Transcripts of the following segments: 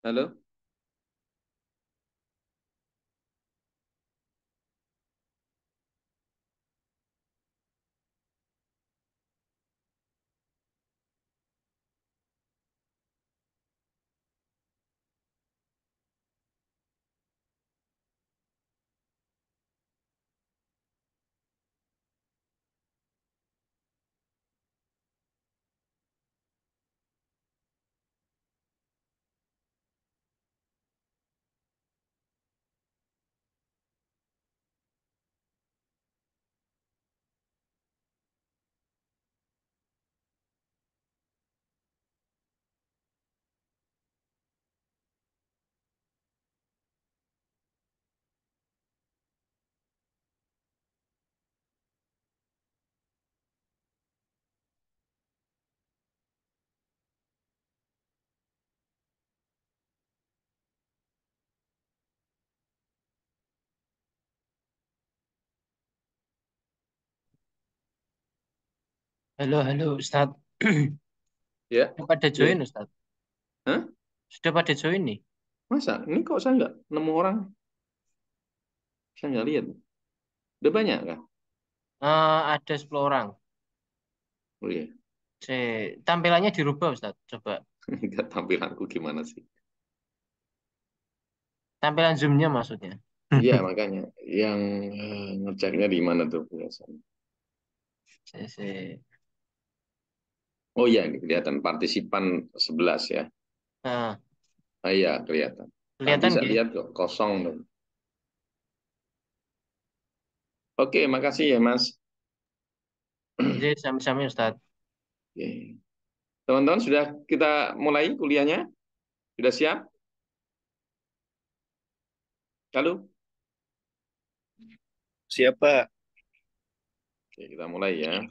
Halo, Halo, halo Ustadz. ya, Sudah pada ya. join Ustadz? Hah? Sudah pada join nih? Masa? Ini kok saya nggak nemu orang? Saya nggak lihat. Udah banyak kah? Ada 10 orang. Oh iya, Tampilannya dirubah Ustadz. Coba. nggak tampilanku gimana sih? Tampilan Zoom-nya maksudnya. Iya, makanya. Yang ngeceknya di mana tuh biasanya? Si. Oh iya, ini kelihatan. Partisipan 11 ya. Nah, Ah, iya, kelihatan. Tadi kelihatan saya nggak? lihat kok kosong tuh. Oke, makasih ya, Mas. Jadi sami-sami Ustadz. Oke. Teman-teman, sudah kita mulai kuliahnya? Sudah siap? Halo? Siapa? Oke, kita mulai ya.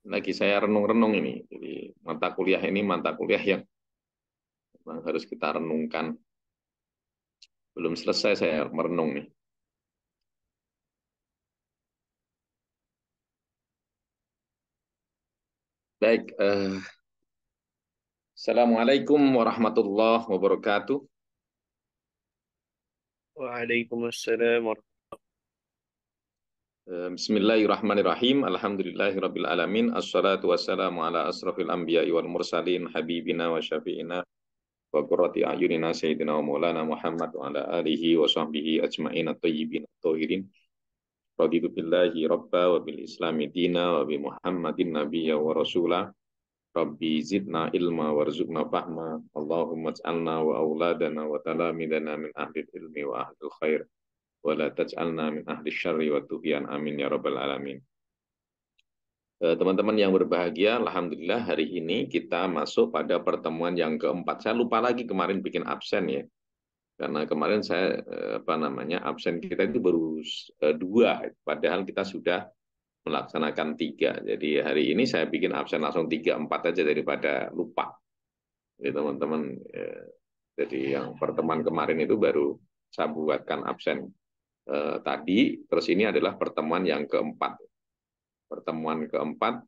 Lagi saya renung-renung ini. Jadi mata kuliah ini mata kuliah yang memang harus kita renungkan. Belum selesai saya merenung nih. Baik, Assalamualaikum warahmatullahi wabarakatuh. Waalaikumsalam Bismillahirrahmanirrahim. Alhamdulillahirabbil alamin. Assalatu wassalamu ala asrafil anbiya'i wal mursalin habibina wa syafi'ina wa qurrati a'yunina sayyidina wa maulana Muhammad wa ala alihi wa sahbihi ajma'in at-tayyibin at-tahirin. Raditu billahi rabba wa bil islami dina wa bi Muhammadin nabiyya wa rasula. Rabbi zidna ilma warzuqna fahma. Allahumma ij'alna wa auladana wa talamidana min ahli ilmi wa ahli khair. Wa la taj'alna min ahli syarri wa tughyan. Amin ya rabbal alamin. Teman-teman yang berbahagia, Alhamdulillah hari ini kita masuk pada pertemuan yang keempat. Saya lupa lagi kemarin bikin absen ya. Karena kemarin saya, absen kita itu baru dua. Padahal kita sudah melaksanakan tiga. Jadi hari ini saya bikin absen langsung tiga, empat aja daripada lupa. Jadi teman-teman, jadi yang pertemuan kemarin itu baru saya buatkan absen tadi, terus ini adalah pertemuan yang keempat. Pertemuan keempat,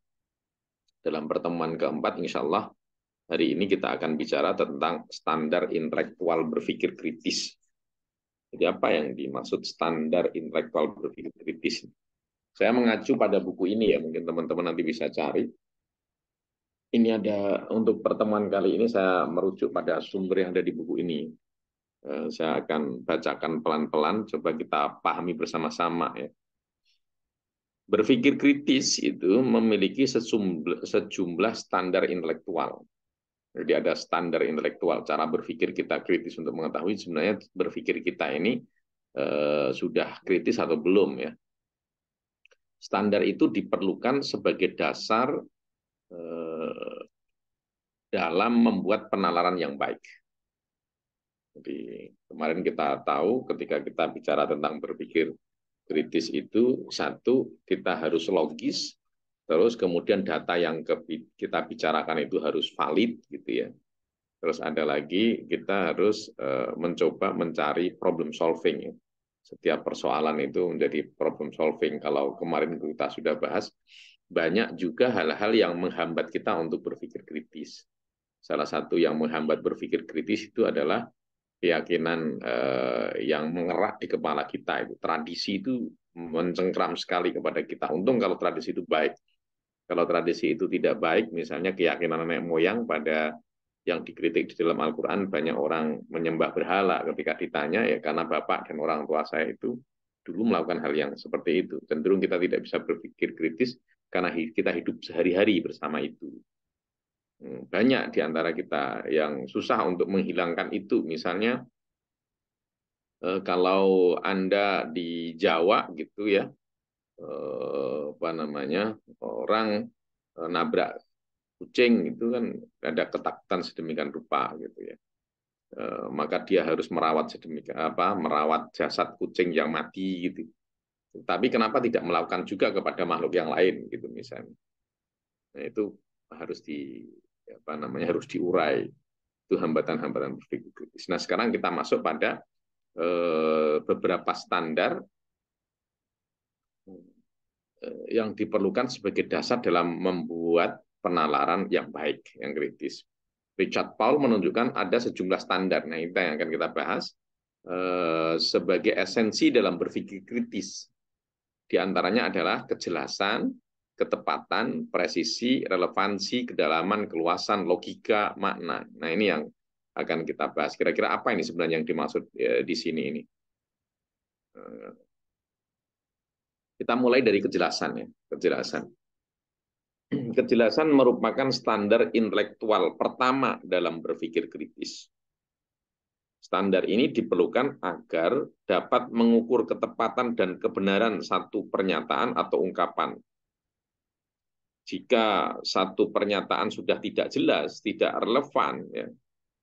dalam pertemuan keempat insya Allah hari ini kita akan bicara tentang standar intelektual berpikir kritis. Jadi apa yang dimaksud standar intelektual berpikir kritis? Saya mengacu pada buku ini ya, mungkin teman-teman nanti bisa cari. Ini ada untuk pertemuan kali ini saya merujuk pada sumber yang ada di buku ini. Saya akan bacakan pelan-pelan, coba kita pahami bersama-sama ya. Berpikir kritis itu memiliki sejumlah standar intelektual. Jadi ada standar intelektual, cara berpikir kita kritis untuk mengetahui sebenarnya berpikir kita ini sudah kritis atau belum ya. Standar itu diperlukan sebagai dasar dalam membuat penalaran yang baik. Jadi kemarin kita tahu ketika kita bicara tentang berpikir kritis itu, satu, kita harus logis, terus kemudian data yang kita bicarakan itu harus valid gitu ya. Terus ada lagi kita harus mencoba mencari problem solving ya. Setiap persoalan itu menjadi problem solving. Kalau kemarin kita sudah bahas, banyak juga hal-hal yang menghambat kita untuk berpikir kritis. Salah satu yang menghambat berpikir kritis itu adalah keyakinan yang mengerat di kepala kita itu. Tradisi itu mencengkram sekali kepada kita. Untung kalau tradisi itu baik. Kalau tradisi itu tidak baik, misalnya keyakinan nenek moyang pada yang dikritik di dalam Al-Quran, banyak orang menyembah berhala ketika ditanya, ya karena bapak dan orang tua saya itu dulu melakukan hal yang seperti itu. Cenderung kita tidak bisa berpikir kritis karena kita hidup sehari-hari bersama itu. Banyak di antara kita yang susah untuk menghilangkan itu. Misalnya kalau Anda di Jawa gitu ya, apa namanya, orang nabrak kucing itu kan ada ketakutan sedemikian rupa gitu ya. Maka dia harus merawat sedemikian apa, merawat jasad kucing yang mati gitu. Tapi kenapa tidak melakukan juga kepada makhluk yang lain gitu misalnya. Nah, itu harus apa namanya, harus diurai. Itu hambatan-hambatan berpikir kritis. Nah, sekarang kita masuk pada beberapa standar yang diperlukan sebagai dasar dalam membuat penalaran yang baik, yang kritis. Richard Paul menunjukkan ada sejumlah standar. Nah, itu yang akan kita bahas sebagai esensi dalam berpikir kritis. Di antaranya adalah kejelasan, ketepatan, presisi, relevansi, kedalaman, keluasan, logika, makna. Nah, ini yang akan kita bahas. Kira-kira apa ini sebenarnya yang dimaksud di sini ini? Kita mulai dari kejelasan ya. Kejelasan. Kejelasan merupakan standar intelektual pertama dalam berpikir kritis. Standar ini diperlukan agar dapat mengukur ketepatan dan kebenaran satu pernyataan atau ungkapan. Jika satu pernyataan sudah tidak jelas, tidak relevan, ya,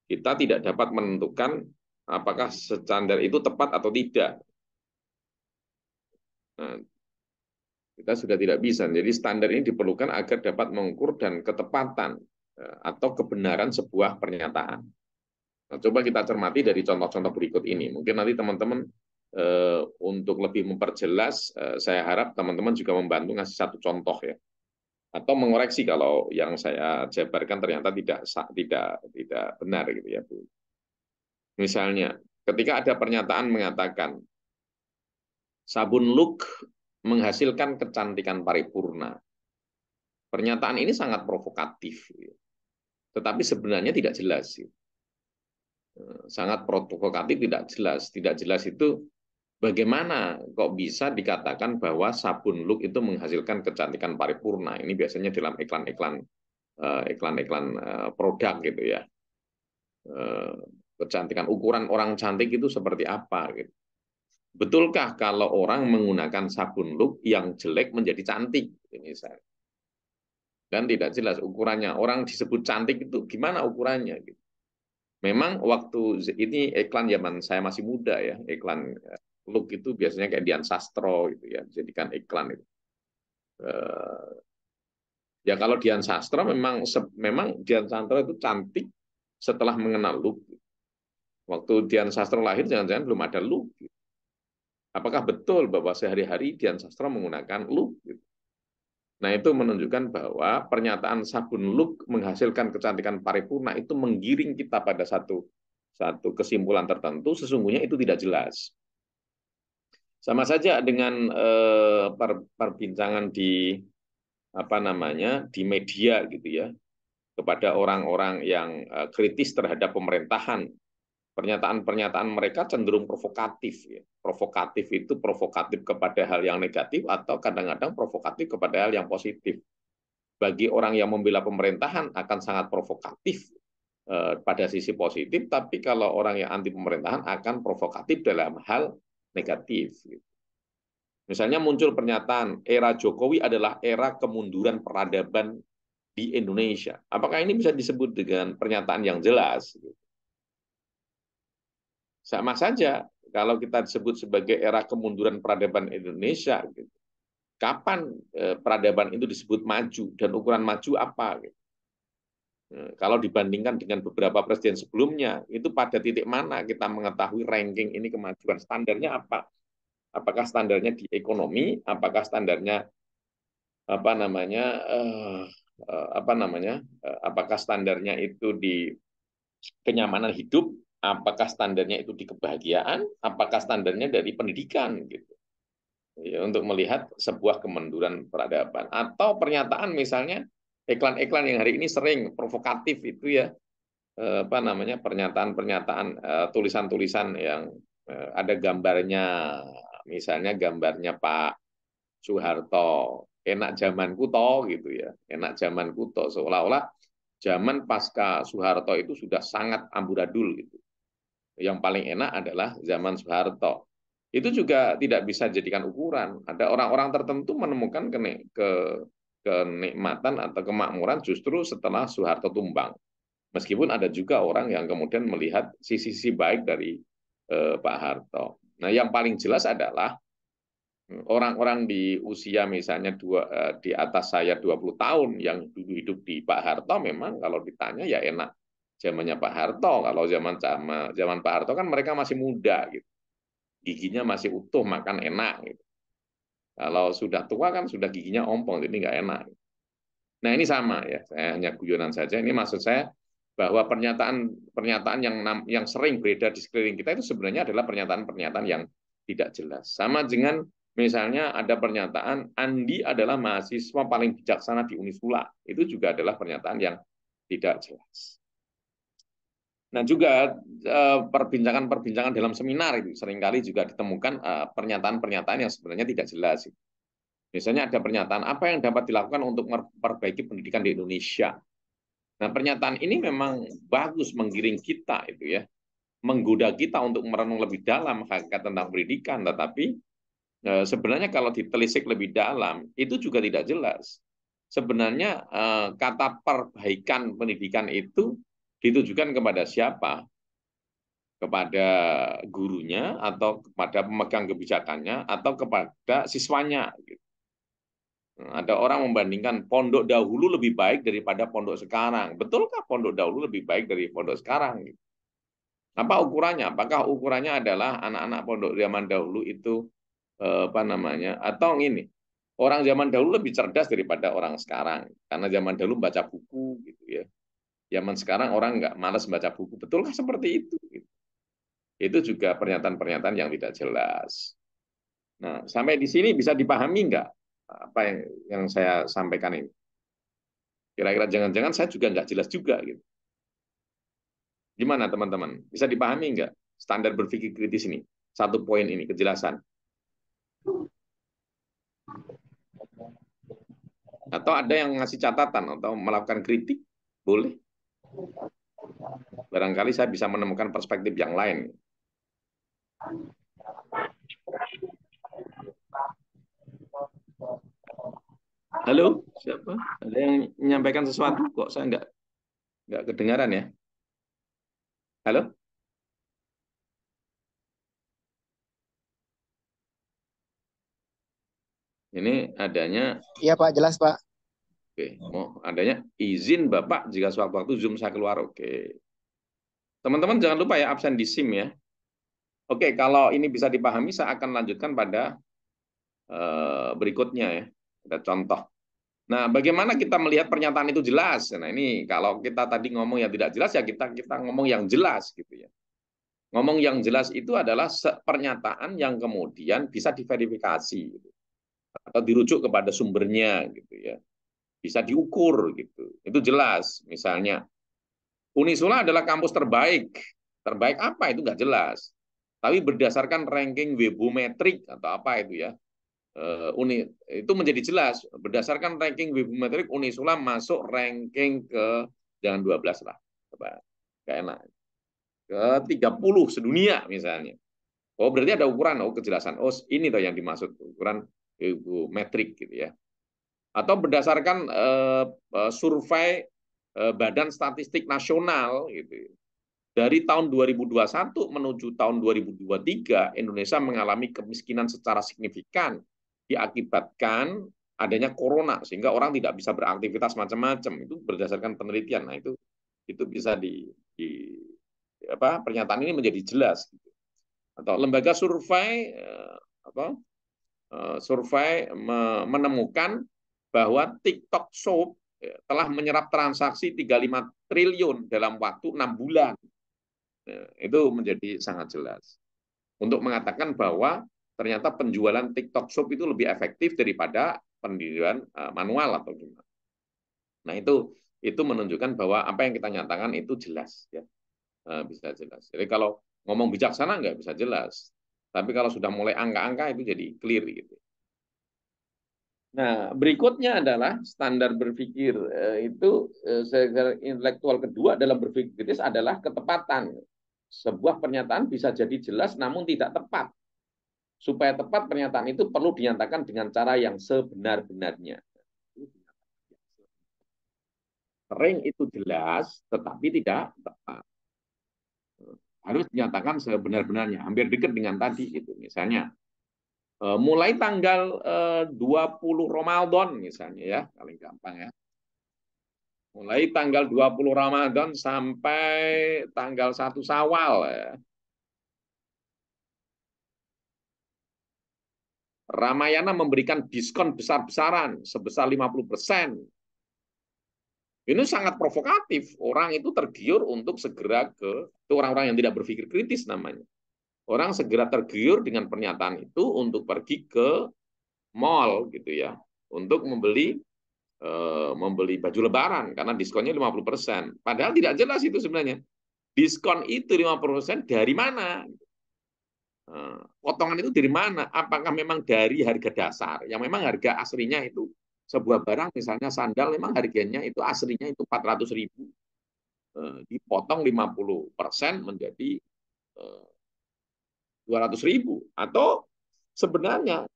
kita tidak dapat menentukan apakah standar itu tepat atau tidak. Nah, kita sudah tidak bisa. Jadi standar ini diperlukan agar dapat mengukur dan ketepatan atau kebenaran sebuah pernyataan. Nah, coba kita cermati dari contoh-contoh berikut ini. Mungkin nanti teman-teman untuk lebih memperjelas, saya harap teman-teman juga membantu ngasih satu contoh ya, atau mengoreksi kalau yang saya jabarkan ternyata tidak benar gitu ya Bu. Misalnya, ketika ada pernyataan mengatakan sabun Look menghasilkan kecantikan paripurna. Pernyataan ini sangat provokatif, tetapi sebenarnya tidak jelas. Sangat provokatif, tidak jelas. Tidak jelas itu bagaimana kok bisa dikatakan bahwa sabun Look itu menghasilkan kecantikan paripurna. Ini biasanya dalam iklan-iklan produk gitu ya. Kecantikan, ukuran orang cantik itu seperti apa gitu. Betulkah kalau orang menggunakan sabun Look yang jelek menjadi cantik? Misalnya. Dan tidak jelas ukurannya. Orang disebut cantik itu gimana ukurannya? Gitu. Memang waktu ini iklan zaman saya masih muda ya, iklan Look itu biasanya kayak Dian Sastro gitu ya, jadikan iklan itu. Ya kalau Dian Sastro memang Dian Sastro itu cantik setelah mengenal Look. Waktu Dian Sastro lahir jangan-jangan belum ada Look. Gitu. Apakah betul bahwa sehari-hari Dian Sastro menggunakan Look? Gitu. Nah, itu menunjukkan bahwa pernyataan sabun Look menghasilkan kecantikan paripurna itu menggiring kita pada satu kesimpulan tertentu, sesungguhnya itu tidak jelas. Sama saja dengan perbincangan di apa namanya di media gitu ya, kepada orang-orang yang kritis terhadap pemerintahan. Pernyataan-pernyataan mereka cenderung provokatif. Ya. Provokatif itu provokatif kepada hal yang negatif atau kadang-kadang provokatif kepada hal yang positif. Bagi orang yang membela pemerintahan akan sangat provokatif pada sisi positif, tapi kalau orang yang anti pemerintahan akan provokatif dalam hal negatif. Misalnya muncul pernyataan era Jokowi adalah era kemunduran peradaban di Indonesia. Apakah ini bisa disebut dengan pernyataan yang jelas? Sama saja kalau kita disebut sebagai era kemunduran peradaban Indonesia. Gitu. Kapan peradaban itu disebut maju dan ukuran maju apa? Gitu. Kalau dibandingkan dengan beberapa presiden sebelumnya, itu pada titik mana kita mengetahui ranking ini kemajuan, standarnya apa? Apakah standarnya di ekonomi? Apakah standarnya apa namanya? Apakah standarnya itu di kenyamanan hidup? Apakah standarnya itu di kebahagiaan, apakah standarnya dari pendidikan gitu. Ya, untuk melihat sebuah kemunduran peradaban atau pernyataan misalnya iklan-iklan yang hari ini sering provokatif itu ya, apa namanya, pernyataan-pernyataan, tulisan-tulisan yang ada gambarnya, misalnya gambarnya Pak Soeharto, enak zamanku toh gitu ya, enak zamanku toh, seolah-olah zaman pasca Soeharto itu sudah sangat amburadul gitu. Yang paling enak adalah zaman Soeharto. Itu juga tidak bisa dijadikan ukuran. Ada orang-orang tertentu menemukan kenikmatan atau kemakmuran justru setelah Soeharto tumbang. Meskipun ada juga orang yang kemudian melihat sisi-sisi baik dari Pak Harto. Nah, yang paling jelas adalah orang-orang di usia misalnya di atas saya 20 tahun yang dulu hidup di Pak Harto, memang kalau ditanya ya enak zamannya Pak Harto. Kalau zaman Pak Harto kan mereka masih muda gitu. Giginya masih utuh, makan enak gitu. Kalau sudah tua kan sudah giginya ompong, jadi nggak enak. Nah, ini sama ya, saya hanya guyonan saja. Ini maksud saya bahwa pernyataan yang sering beredar di sekeliling kita itu sebenarnya adalah pernyataan-pernyataan yang tidak jelas. Sama dengan misalnya ada pernyataan Andi adalah mahasiswa paling bijaksana di Unisula. Itu juga adalah pernyataan yang tidak jelas. Nah, juga perbincangan-perbincangan dalam seminar itu seringkali juga ditemukan pernyataan-pernyataan yang sebenarnya tidak jelas. Misalnya ada pernyataan apa yang dapat dilakukan untuk memperbaiki pendidikan di Indonesia. Nah, pernyataan ini memang bagus menggiring kita itu ya, menggoda kita untuk merenung lebih dalam hakikat tentang pendidikan, tetapi sebenarnya kalau ditelisik lebih dalam itu juga tidak jelas. Sebenarnya kata perbaikan pendidikan itu ditujukan kepada siapa? Kepada gurunya atau kepada pemegang kebijakannya atau kepada siswanya gitu. Ada orang membandingkan pondok dahulu lebih baik daripada pondok sekarang. Betulkah pondok dahulu lebih baik dari pondok sekarang? Apa ukurannya? Apakah ukurannya adalah anak-anak pondok zaman dahulu itu apa namanya? Atau ini orang zaman dahulu lebih cerdas daripada orang sekarang karena zaman dahulu baca buku gitu ya. Zaman sekarang orang nggak malas baca buku. Betulkah seperti itu? Itu juga pernyataan-pernyataan yang tidak jelas. Nah, sampai di sini bisa dipahami nggak apa yang saya sampaikan ini? Kira-kira jangan-jangan saya juga nggak jelas juga gitu. Gimana teman-teman? Bisa dipahami nggak standar berpikir kritis ini? Satu poin ini, kejelasan. Atau ada yang ngasih catatan atau melakukan kritik? Boleh. Barangkali saya bisa menemukan perspektif yang lain. Halo, siapa? Ada yang menyampaikan sesuatu? Kok saya nggak kedengaran ya? Halo? Ini adanya. Iya Pak, jelas Pak. Oke, adanya izin Bapak jika sewaktu-waktu Zoom saya keluar. Oke. Teman-teman jangan lupa ya absen di SIM ya. Oke, kalau ini bisa dipahami, saya akan lanjutkan pada berikutnya ya. Ada contoh. Nah, bagaimana kita melihat pernyataan itu jelas? Nah, ini kalau kita tadi ngomong yang tidak jelas, ya kita ngomong yang jelas gitu ya. Ngomong yang jelas itu adalah pernyataan yang kemudian bisa diverifikasi gitu, atau dirujuk kepada sumbernya gitu ya. Bisa diukur gitu. Itu jelas. Misalnya, Unisula adalah kampus terbaik. Terbaik apa itu nggak jelas. Tapi berdasarkan ranking Webometrik atau apa itu ya, itu menjadi jelas. Berdasarkan ranking Webometrik, Unisula masuk ranking ke jangan 12 lah. Kayak enak. Ke 30 sedunia misalnya. Oh, berarti ada ukuran, kejelasan. Oh, ini tuh yang dimaksud ukuran Webometrik gitu ya. Atau berdasarkan survei Badan Statistik Nasional gitu. Dari tahun 2021 menuju tahun 2023, Indonesia mengalami kemiskinan secara signifikan diakibatkan adanya corona, sehingga orang tidak bisa beraktivitas macam-macam. Itu berdasarkan penelitian. Nah, itu bisa pernyataan ini menjadi jelas. Atau lembaga survei menemukan bahwa TikTok Shop telah menyerap transaksi 35 triliun dalam waktu 6 bulan. Nah, itu menjadi sangat jelas untuk mengatakan bahwa ternyata penjualan TikTok Shop itu lebih efektif daripada penjualan manual atau gimana. Nah, itu menunjukkan bahwa apa yang kita nyatakan itu jelas ya. Bisa jelas. Jadi kalau ngomong bijaksana nggak bisa jelas. Tapi kalau sudah mulai angka-angka itu jadi clear gitu. Nah, berikutnya adalah standar berpikir itu intelektual kedua dalam berpikir kritis adalah ketepatan. Sebuah pernyataan bisa jadi jelas namun tidak tepat. Supaya tepat pernyataan itu perlu dinyatakan dengan cara yang sebenar-benarnya. Sering itu jelas tetapi tidak tepat. Harus dinyatakan sebenar-benarnya, hampir dekat dengan tadi gitu. Misalnya mulai tanggal 20 Ramadan misalnya ya, paling gampang ya. Mulai tanggal 20 Ramadan sampai tanggal 1 Syawal ya. Ramayana memberikan diskon besar-besaran sebesar 50%. Ini sangat provokatif. Orang itu tergiur untuk segera itu orang-orang yang tidak berpikir kritis namanya. Orang segera tergiur dengan pernyataan itu untuk pergi ke mall gitu ya, untuk membeli baju lebaran karena diskonnya 50%. Padahal tidak jelas itu sebenarnya. Diskon itu 50% dari mana? Potongan itu dari mana? Apakah memang dari harga dasar? Yang memang harga aslinya itu sebuah barang, misalnya sandal, memang harganya itu aslinya itu 400.000, dipotong 50% menjadi 200.000, atau sebenarnya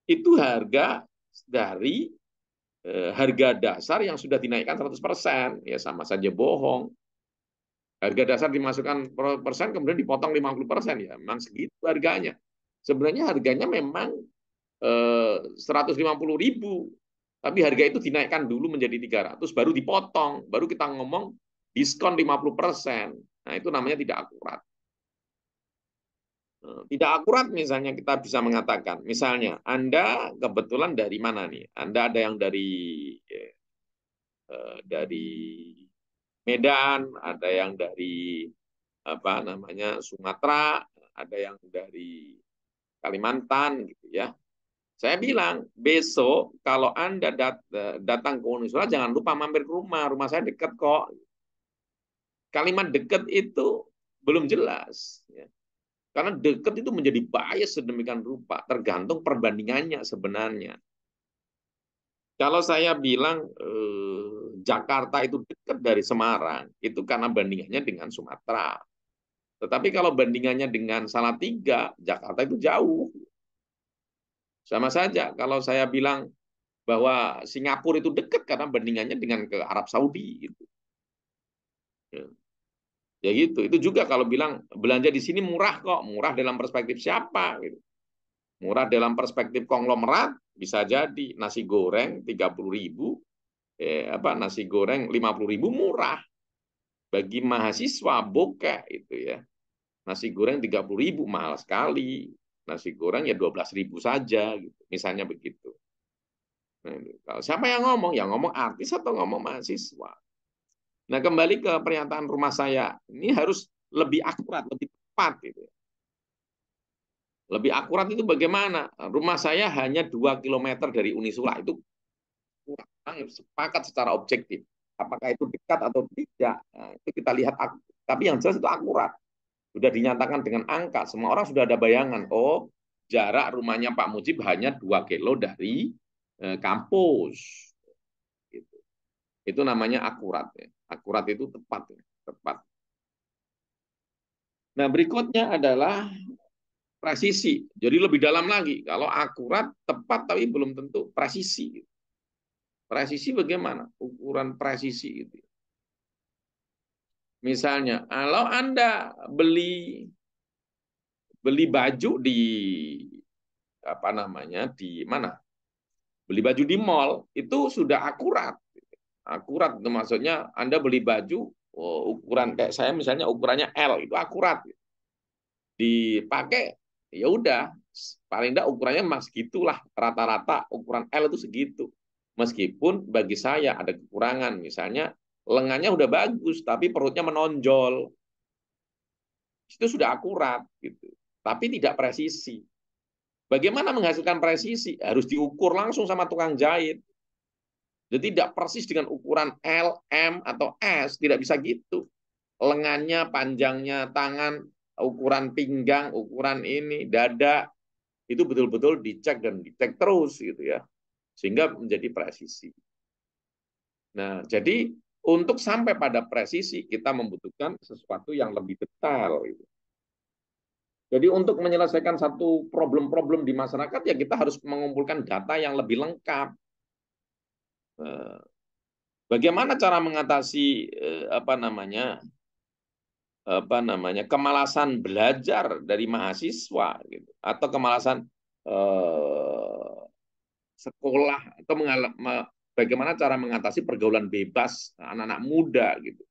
itu harga dari harga dasar yang sudah dinaikkan 100%, ya sama saja bohong. Harga dasar dimasukkan persen, kemudian dipotong 50%, ya memang segitu harganya. Sebenarnya harganya memang 150.000, tapi harga itu dinaikkan dulu menjadi 300, baru dipotong, baru kita ngomong diskon 50%. Nah, itu namanya tidak akurat. Tidak akurat misalnya kita bisa mengatakan, misalnya Anda kebetulan dari mana nih? Anda ada yang dari Medan, ada yang dari apa namanya Sumatera, ada yang dari Kalimantan gitu ya. Saya bilang, besok kalau Anda datang ke Unisula, jangan lupa mampir ke rumah saya dekat kok. Kalimat dekat itu belum jelas. Ya. Karena dekat itu menjadi bias sedemikian rupa, tergantung perbandingannya sebenarnya. Kalau saya bilang Jakarta itu dekat dari Semarang, itu karena bandingannya dengan Sumatera. Tetapi kalau bandingannya dengan Salatiga, Jakarta itu jauh. Sama saja kalau saya bilang bahwa Singapura itu dekat karena bandingannya dengan ke Arab Saudi. Gitu. Ya gitu. Itu juga kalau bilang belanja di sini murah kok. Murah dalam perspektif siapa? Gitu. Murah dalam perspektif konglomerat, bisa jadi nasi goreng 30.000, nasi goreng 50.000 murah. Bagi mahasiswa bokeh itu ya. Nasi goreng 30.000 mahal sekali. Nasi goreng ya 12.000 saja gitu. Misalnya begitu. Nah, kalau siapa yang ngomong? Yang ngomong artis atau ngomong mahasiswa? Nah, kembali ke pernyataan rumah saya. Ini harus lebih akurat, lebih tepat gitu. Lebih akurat itu bagaimana? Rumah saya hanya 2 kilometer dari Unisula, itu kurang sepakat secara objektif. Apakah itu dekat atau tidak? Nah, itu kita lihat. Tapi yang jelas itu akurat. Sudah dinyatakan dengan angka. Semua orang sudah ada bayangan. Oh, jarak rumahnya Pak Mujib hanya 2 kilo dari kampus. Itu namanya akurat. Ya. Akurat itu tepat. Ya. Tepat. Nah, berikutnya adalah presisi. Jadi lebih dalam lagi. Kalau akurat, tepat, tapi belum tentu presisi. Presisi bagaimana? Ukuran presisi itu. Misalnya, kalau Anda beli baju di apa namanya di mana? Beli baju di mall itu sudah akurat. Akurat itu maksudnya Anda beli baju ukuran kayak saya misalnya ukurannya L itu akurat. Dipakai ya udah paling enggak ukurannya mas gitulah, rata-rata ukuran L itu segitu. Meskipun bagi saya ada kekurangan, misalnya lengannya udah bagus tapi perutnya menonjol. itu sudah akurat gitu. Tapi tidak presisi. Bagaimana menghasilkan presisi? Harus diukur langsung sama tukang jahit. Jadi tidak persis dengan ukuran L, M, atau S, tidak bisa gitu. Lengannya, panjangnya, tangan, ukuran pinggang, ukuran ini, dada, itu betul-betul dicek dan dicek terus gitu ya. Sehingga menjadi presisi. Nah, jadi untuk sampai pada presisi kita membutuhkan sesuatu yang lebih detail. Gitu. Jadi untuk menyelesaikan satu problem-problem di masyarakat ya kita harus mengumpulkan data yang lebih lengkap. Bagaimana cara mengatasi kemalasan belajar dari mahasiswa gitu, atau kemalasan eh, sekolah atau bagaimana cara mengatasi pergaulan bebas anak-anak muda gitu.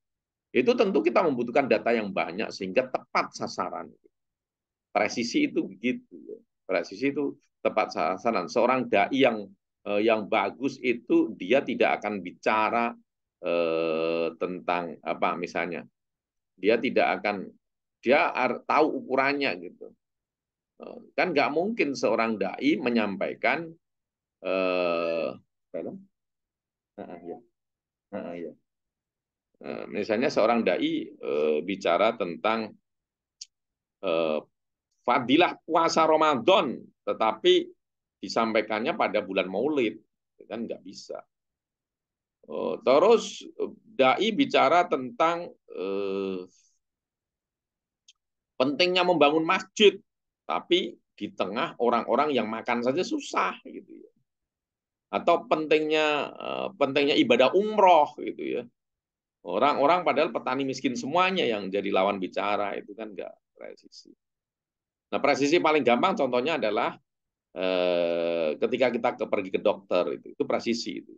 Itu tentu kita membutuhkan data yang banyak sehingga tepat sasaran. Presisi itu begitu. Presisi itu tepat sasaran. Seorang dai yang bagus itu dia tidak akan bicara tentang apa misalnya. Dia tidak akan dia tahu ukurannya gitu. Kan nggak mungkin seorang dai menyampaikan ya, ya. Misalnya seorang dai bicara tentang fadilah puasa Ramadan, tetapi disampaikannya pada bulan Maulid, kan nggak bisa. Terus dai bicara tentang pentingnya membangun masjid, tapi di tengah orang-orang yang makan saja susah, gitu ya. Atau pentingnya ibadah umroh, gitu ya. Orang-orang padahal petani miskin semuanya yang jadi lawan bicara, itu kan nggak presisi. Nah, presisi paling gampang contohnya adalah ketika kita pergi ke dokter, itu presisi. Itu.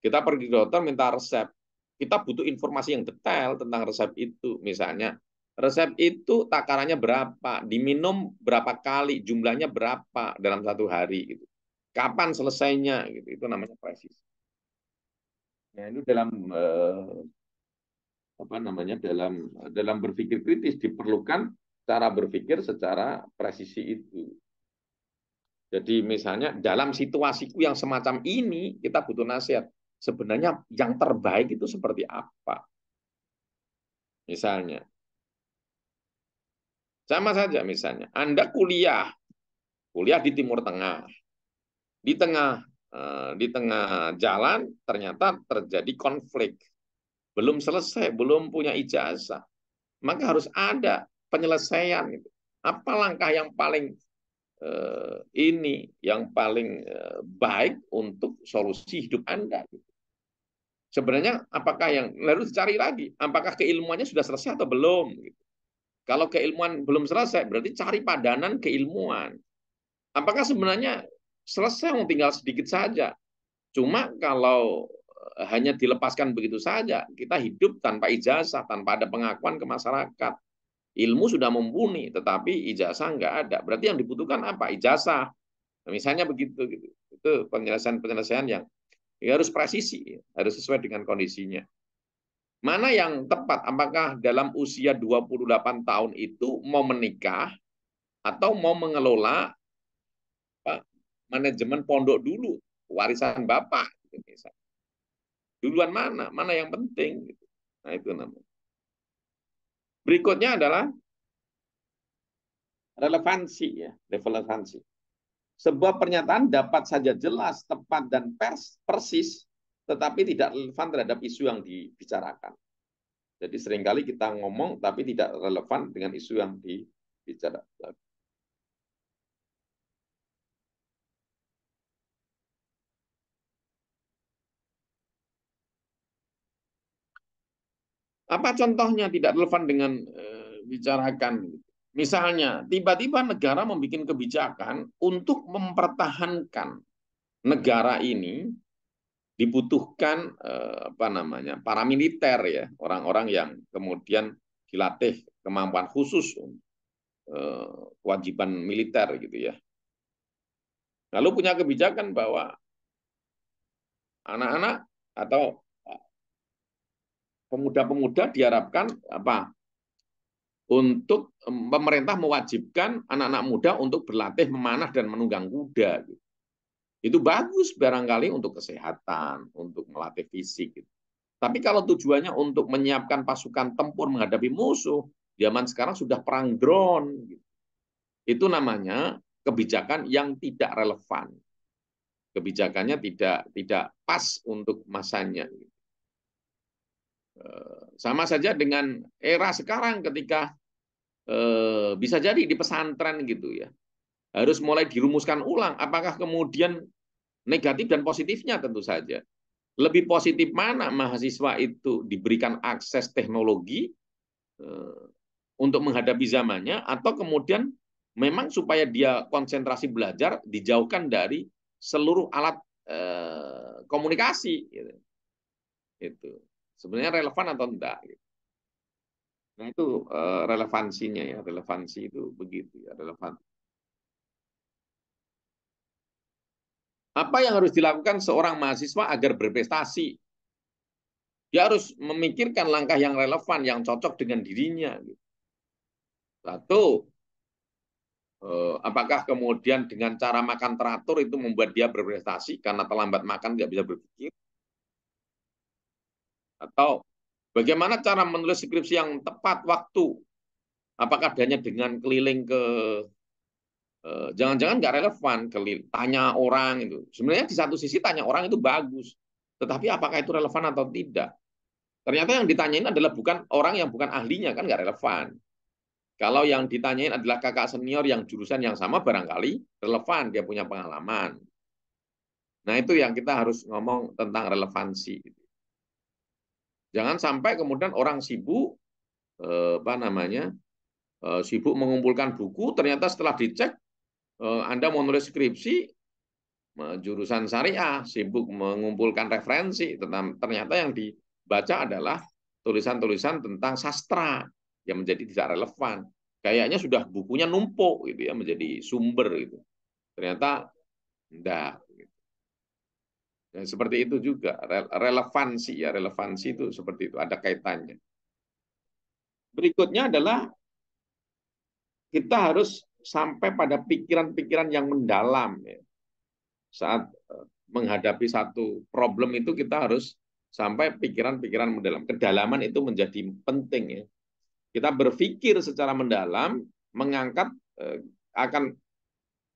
Kita pergi ke dokter minta resep. Kita butuh informasi yang detail tentang resep itu. Misalnya, resep itu takarannya berapa, diminum berapa kali, jumlahnya berapa dalam satu hari. Gitu. Kapan selesainya, gitu. Itu namanya presisi. Nah, itu dalam berpikir kritis diperlukan cara berpikir secara presisi itu. Jadi misalnya dalam situasiku yang semacam ini kita butuh nasihat. Sebenarnya yang terbaik itu seperti apa? Misalnya, sama saja misalnya, Anda kuliah di Timur Tengah, di tengah jalan ternyata terjadi konflik, belum selesai, belum punya ijazah, maka harus ada penyelesaian. Apa langkah yang paling baik untuk solusi hidup Anda? Sebenarnya apakah yang lalu dicari lagi, apakah keilmuannya sudah selesai atau belum? Kalau keilmuan belum selesai, berarti cari padanan keilmuan. Apakah sebenarnya selesai, tinggal sedikit saja? Cuma kalau hanya dilepaskan begitu saja, kita hidup tanpa ijazah, tanpa ada pengakuan ke masyarakat. Ilmu sudah mumpuni, tetapi ijazah nggak ada. Berarti yang dibutuhkan apa? Ijazah. Misalnya begitu. Gitu. Itu penyelesaian yang harus presisi, harus sesuai dengan kondisinya. Mana yang tepat? Apakah dalam usia 28 tahun itu mau menikah atau mau mengelola manajemen pondok dulu, warisan bapak? Duluan mana? Mana yang penting? Nah, itu namanya. Berikutnya adalah relevansi, ya, relevansi. Sebuah pernyataan dapat saja jelas, tepat, dan persis, tetapi tidak relevan terhadap isu yang dibicarakan. Jadi seringkali kita ngomong, tapi tidak relevan dengan isu yang dibicarakan. Apa contohnya tidak relevan dengan bicarakan? Misalnya, tiba-tiba negara membuat kebijakan untuk mempertahankan negara ini dibutuhkan paramiliter, ya, orang-orang yang kemudian dilatih kemampuan khusus, kewajiban militer gitu ya. Lalu punya kebijakan bahwa anak-anak atau pemuda-pemuda diharapkan untuk pemerintah mewajibkan anak-anak muda untuk berlatih memanah dan menunggang kuda. Itu bagus barangkali untuk kesehatan, untuk melatih fisik. Tapi kalau tujuannya untuk menyiapkan pasukan tempur menghadapi musuh, zaman sekarang sudah perang drone. Itu namanya kebijakan yang tidak relevan. Kebijakannya tidak pas untuk masanya. Sama saja dengan era sekarang ketika bisa jadi di pesantren gitu ya. Harus mulai dirumuskan ulang apakah kemudian negatif dan positifnya tentu saja. Lebih positif mana mahasiswa itu diberikan akses teknologi untuk menghadapi zamannya atau kemudian memang supaya dia konsentrasi belajar dijauhkan dari seluruh alat komunikasi gitu. Itu sebenarnya relevan atau enggak gitu. Nah itu relevansinya ya, relevansi itu begitu ya, relevan. Apa yang harus dilakukan seorang mahasiswa agar berprestasi? Dia harus memikirkan langkah yang relevan, yang cocok dengan dirinya. Satu, apakah kemudian dengan cara makan teratur itu membuat dia berprestasi karena terlambat makan nggak bisa berpikir? Atau bagaimana cara menulis skripsi yang tepat waktu? Apakah hanya dengan keliling ke jangan-jangan nggak relevan, tanya orang itu. Sebenarnya di satu sisi tanya orang itu bagus, tetapi apakah itu relevan atau tidak? Ternyata yang ditanyain adalah bukan orang yang bukan ahlinya, kan nggak relevan. Kalau yang ditanyain adalah kakak senior yang jurusan yang sama, barangkali relevan, dia punya pengalaman. Nah itu yang kita harus ngomong tentang relevansi. Jangan sampai kemudian orang sibuk, sibuk mengumpulkan buku, ternyata setelah dicek, Anda mau nulis skripsi, jurusan syariah, sibuk mengumpulkan referensi, ternyata yang dibaca adalah tulisan-tulisan tentang sastra yang menjadi tidak relevan. Kayaknya sudah bukunya numpuk gitu ya, menjadi sumber gitu. Ternyata enggak. Dan seperti itu juga relevansi ya, relevansi itu seperti itu, ada kaitannya. Berikutnya adalah kita harus sampai pada pikiran-pikiran yang mendalam ya. Saat menghadapi satu problem itu kita harus sampai pikiran-pikiran mendalam. Kedalaman itu menjadi penting ya. Kita berpikir secara mendalam, mengangkat akan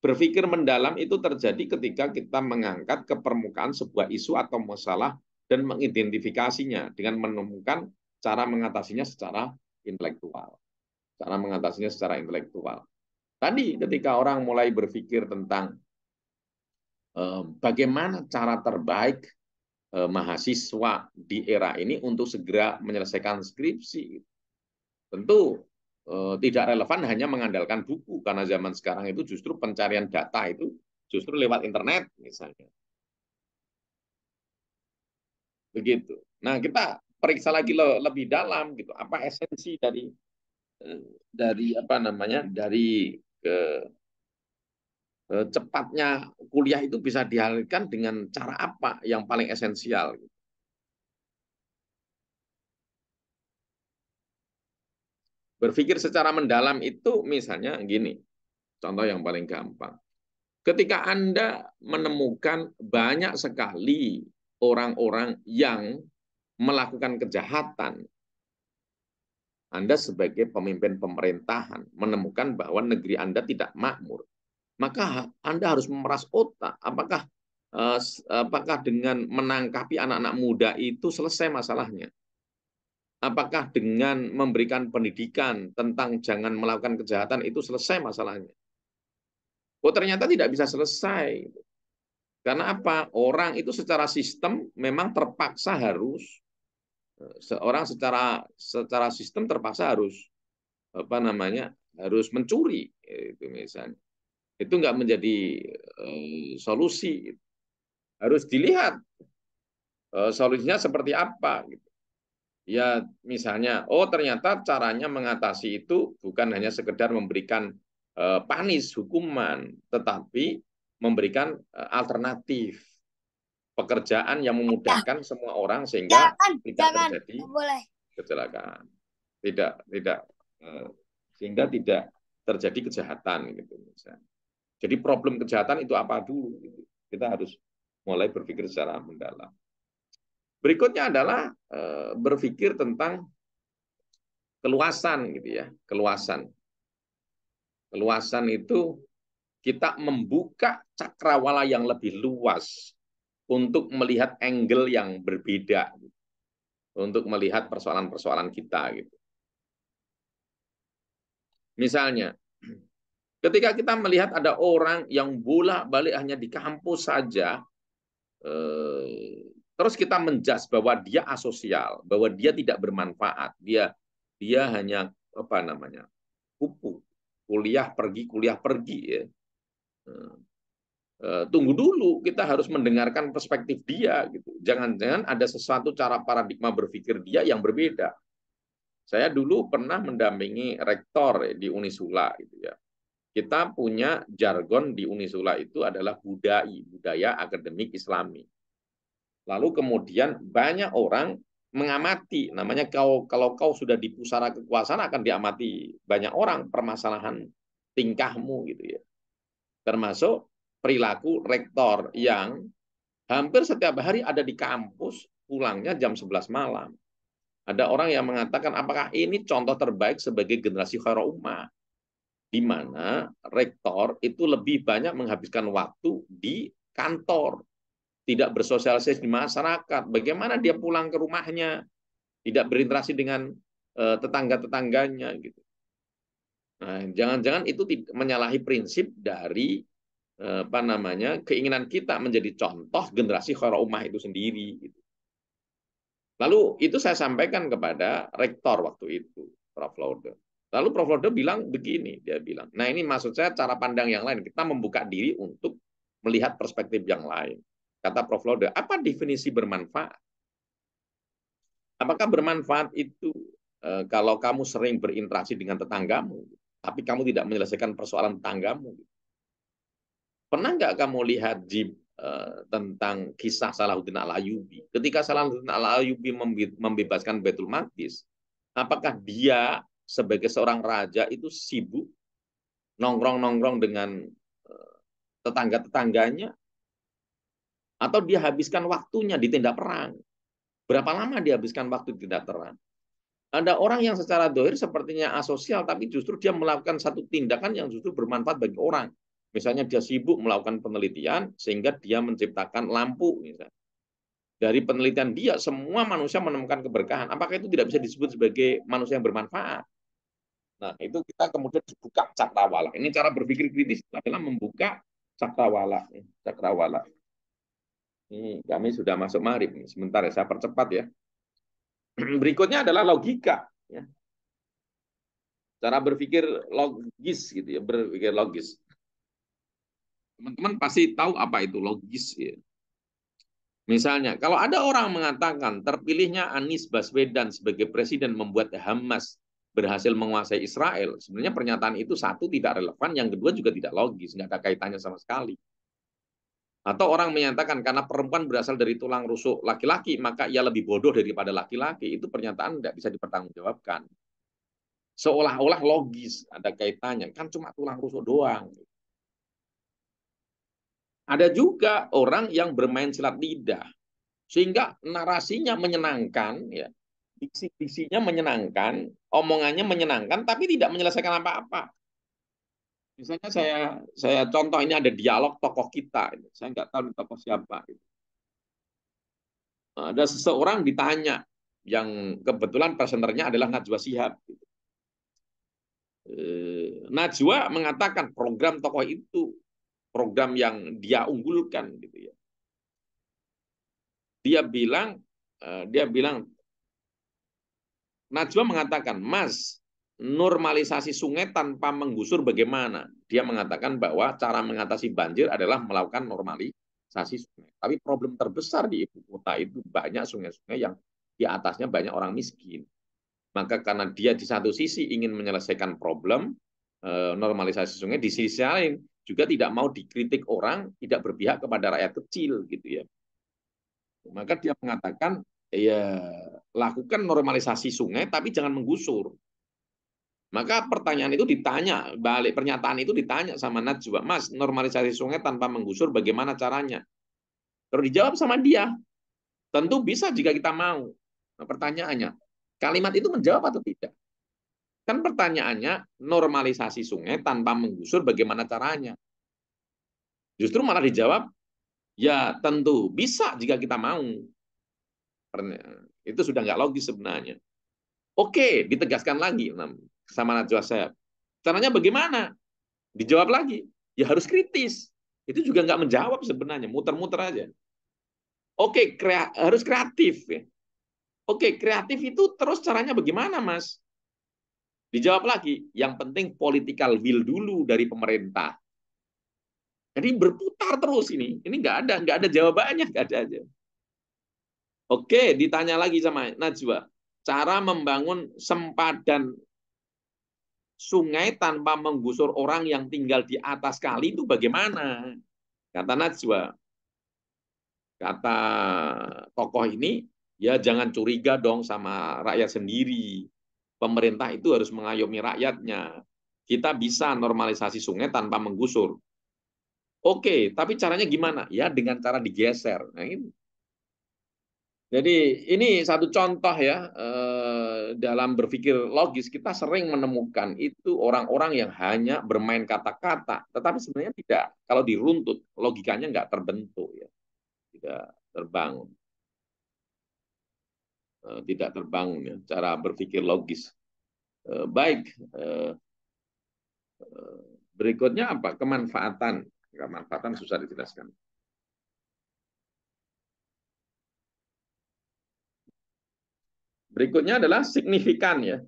berpikir mendalam itu terjadi ketika kita mengangkat ke permukaan sebuah isu atau masalah dan mengidentifikasinya dengan menemukan cara mengatasinya secara intelektual. Cara mengatasinya secara intelektual. Tadi ketika orang mulai berpikir tentang bagaimana cara terbaik mahasiswa di era ini untuk segera menyelesaikan skripsi. Tentu tidak relevan hanya mengandalkan buku, karena zaman sekarang itu justru pencarian data itu justru lewat internet misalnya. Begitu. Nah, kita periksa lagi lebih dalam gitu, apa esensi dari apa namanya? Dari cepatnya kuliah itu bisa dialihkan dengan cara apa yang paling esensial. Berpikir secara mendalam itu misalnya gini, contoh yang paling gampang. Ketika Anda menemukan banyak sekali orang-orang yang melakukan kejahatan, Anda sebagai pemimpin pemerintahan menemukan bahwa negeri Anda tidak makmur, maka Anda harus memeras otak. Apakah dengan menangkapi anak-anak muda itu selesai masalahnya? Apakah dengan memberikan pendidikan tentang jangan melakukan kejahatan itu selesai masalahnya? Oh, ternyata tidak bisa selesai. Karena apa? Orang itu secara sistem memang terpaksa harus seorang secara sistem terpaksa harus apa namanya? Harus mencuri itu misalnya. Itu nggak menjadi solusi. Harus dilihat solusinya seperti apa gitu. Ya misalnya, oh ternyata caranya mengatasi itu bukan hanya sekedar memberikan panis hukuman, tetapi memberikan alternatif pekerjaan yang memudahkan semua orang sehingga tidak terjadi kecelakaan. Tidak sehingga tidak terjadi kejahatan gitu misalnya. Jadi problem kejahatan itu apa dulu gitu. Kita harus mulai berpikir secara mendalam. Berikutnya adalah berpikir tentang keluasan gitu ya, keluasan. Keluasan itu kita membuka cakrawala yang lebih luas untuk melihat angle yang berbeda, untuk melihat persoalan-persoalan kita gitu. Misalnya, ketika kita melihat ada orang yang bolak-balik hanya di kampus saja, terus kita menjudge bahwa dia asosial, bahwa dia tidak bermanfaat, dia hanya apa namanya kupu, kuliah pergi ya. Tunggu dulu, kita harus mendengarkan perspektif dia gitu. Jangan-jangan ada sesuatu cara paradigma berpikir dia yang berbeda. Saya dulu pernah mendampingi rektor di Unisula gitu ya. Kita punya jargon di Unisula itu adalah budaya akademik Islami. Lalu kemudian banyak orang mengamati, namanya kalau kau sudah di pusara kekuasaan akan diamati banyak orang permasalahan tingkahmu gitu ya. Termasuk perilaku rektor yang hampir setiap hari ada di kampus, pulangnya jam 11 malam. Ada orang yang mengatakan apakah ini contoh terbaik sebagai generasi khairul ummah, di mana rektor itu lebih banyak menghabiskan waktu di kantor, tidak bersosialisasi di masyarakat. Bagaimana dia pulang ke rumahnya, tidak berinteraksi dengan tetangga-tetangganya gitu. Nah, jangan-jangan itu menyalahi prinsip dari apa namanya keinginan kita menjadi contoh generasi khairul ummah itu sendiri gitu. Lalu itu saya sampaikan kepada rektor waktu itu, Prof. Laude. Lalu Prof. Laude bilang begini, dia bilang, nah ini maksud saya cara pandang yang lain, kita membuka diri untuk melihat perspektif yang lain. Kata Prof. Laude, apa definisi bermanfaat? Apakah bermanfaat itu kalau kamu sering berinteraksi dengan tetanggamu, tapi kamu tidak menyelesaikan persoalan tetanggamu? Pernah nggak kamu lihat tentang kisah Salahuddin Al-Ayyubi? Ketika Salahuddin Al-Ayyubi membebaskan Baitul Maqdis, apakah dia sebagai seorang raja itu sibuk nongkrong-nongkrong dengan tetangga-tetangganya? Atau dia habiskan waktunya di tenda perang? Berapa lama dia habiskan waktu di tenda perang? Ada orang yang secara dohir sepertinya asosial, tapi justru dia melakukan satu tindakan yang justru bermanfaat bagi orang. Misalnya dia sibuk melakukan penelitian sehingga dia menciptakan lampu. Misalnya. Dari penelitian dia, semua manusia menemukan keberkahan. Apakah itu tidak bisa disebut sebagai manusia yang bermanfaat? Nah, itu kita kemudian dibuka cakrawala. Ini cara berpikir kritis adalah membuka cakrawala. Cakrawala. Ini kami sudah masuk maghrib. Sebentar ya, saya percepat ya. Berikutnya adalah logika. Ya. Cara berpikir logis gitu ya, berpikir logis. Teman-teman pasti tahu apa itu logis ya. Misalnya, kalau ada orang mengatakan terpilihnya Anies Baswedan sebagai presiden membuat Hamas berhasil menguasai Israel, sebenarnya pernyataan itu satu tidak relevan, yang kedua juga tidak logis, nggak ada kaitannya sama sekali. Atau orang menyatakan karena perempuan berasal dari tulang rusuk laki-laki, maka ia lebih bodoh daripada laki-laki, itu pernyataan tidak bisa dipertanggungjawabkan. Seolah-olah logis, ada kaitannya, kan cuma tulang rusuk doang. Ada juga orang yang bermain silat lidah, sehingga narasinya menyenangkan, ya, diksi-diksinya menyenangkan, omongannya menyenangkan, tapi tidak menyelesaikan apa-apa. Misalnya saya contoh ini ada dialog tokoh kita, saya nggak tahu tokoh siapa. Ada seseorang ditanya, yang kebetulan presenternya adalah Najwa Shihab. Najwa mengatakan program tokoh itu program yang dia unggulkan, gitu ya. Dia bilang Najwa mengatakan, Mas, normalisasi sungai tanpa menggusur bagaimana? Dia mengatakan bahwa cara mengatasi banjir adalah melakukan normalisasi sungai. Tapi problem terbesar di ibu kota itu banyak sungai-sungai yang di atasnya banyak orang miskin. Maka karena dia di satu sisi ingin menyelesaikan problem normalisasi sungai, di sisi lain juga tidak mau dikritik orang, tidak berpihak kepada rakyat kecil, gitu ya. Maka dia mengatakan, ya lakukan normalisasi sungai, tapi jangan menggusur. Maka pertanyaan itu ditanya, balik pernyataan itu ditanya sama Najwa, Mas, normalisasi sungai tanpa menggusur bagaimana caranya? Terus dijawab sama dia, tentu bisa jika kita mau. Nah, pertanyaannya, kalimat itu menjawab atau tidak? Kan pertanyaannya, normalisasi sungai tanpa menggusur bagaimana caranya? Justru malah dijawab, ya tentu bisa jika kita mau. Itu sudah nggak logis sebenarnya. Oke, ditegaskan lagi sama Najwa Shihab. Caranya bagaimana? Dijawab lagi, ya harus kritis. Itu juga nggak menjawab sebenarnya, muter-muter aja. Oke, harus kreatif. Ya. Oke, kreatif itu terus caranya bagaimana, Mas? Dijawab lagi, yang penting political will dulu dari pemerintah. Jadi berputar terus ini nggak ada jawabannya, nggak ada aja. Oke, ditanya lagi sama Najwa, cara membangun sempadan sungai tanpa menggusur orang yang tinggal di atas kali itu bagaimana? Kata Najwa, kata tokoh ini, ya jangan curiga dong sama rakyat sendiri. Pemerintah itu harus mengayomi rakyatnya. Kita bisa normalisasi sungai tanpa menggusur. Oke, tapi caranya gimana? Ya dengan cara digeser. Nah, ini. Jadi ini satu contoh ya, dalam berpikir logis kita sering menemukan itu orang-orang yang hanya bermain kata-kata, tetapi sebenarnya tidak. Kalau diruntut, logikanya nggak terbentuk ya, tidak terbangun. Tidak terbangun ya, cara berpikir logis. Baik, berikutnya apa? Kemanfaatan. Kemanfaatan susah dijelaskan. Berikutnya adalah signifikan ya.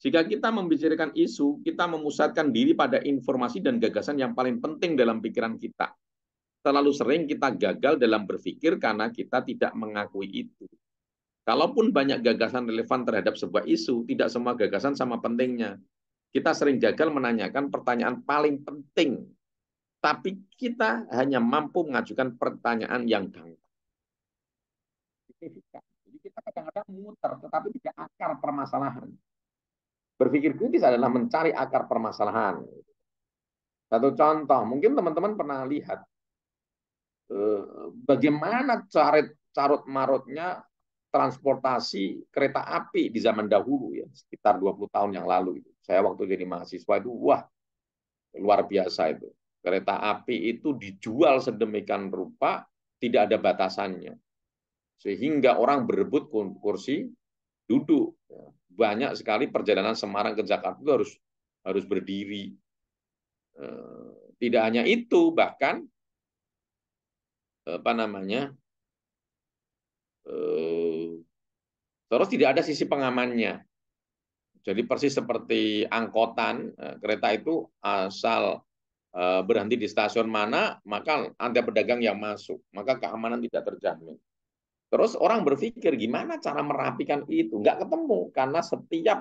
Jika kita membicarakan isu, kita memusatkan diri pada informasi dan gagasan yang paling penting dalam pikiran kita. Terlalu sering kita gagal dalam berpikir karena kita tidak mengakui itu. Kalaupun banyak gagasan relevan terhadap sebuah isu, tidak semua gagasan sama pentingnya. Kita sering gagal menanyakan pertanyaan paling penting, tapi kita hanya mampu mengajukan pertanyaan yang gampang. Jadi kita kadang-kadang muter, tetapi tidak akar permasalahan. Berpikir kritis adalah mencari akar permasalahan. Satu contoh, mungkin teman-teman pernah lihat bagaimana carut marutnya transportasi kereta api di zaman dahulu ya, sekitar 20 tahun yang lalu itu. Saya waktu jadi mahasiswa itu wah, luar biasa itu. Kereta api itu dijual sedemikian rupa, tidak ada batasannya. Sehingga orang berebut kursi duduk. Banyak sekali perjalanan Semarang ke Jakarta itu harus berdiri. Tidak hanya itu, bahkan apa namanya, terus tidak ada sisi pengamannya. Jadi persis seperti angkotan, kereta itu asal berhenti di stasiun mana, maka ada pedagang yang masuk, maka keamanan tidak terjamin. Terus orang berpikir gimana cara merapikan itu? Nggak ketemu, karena setiap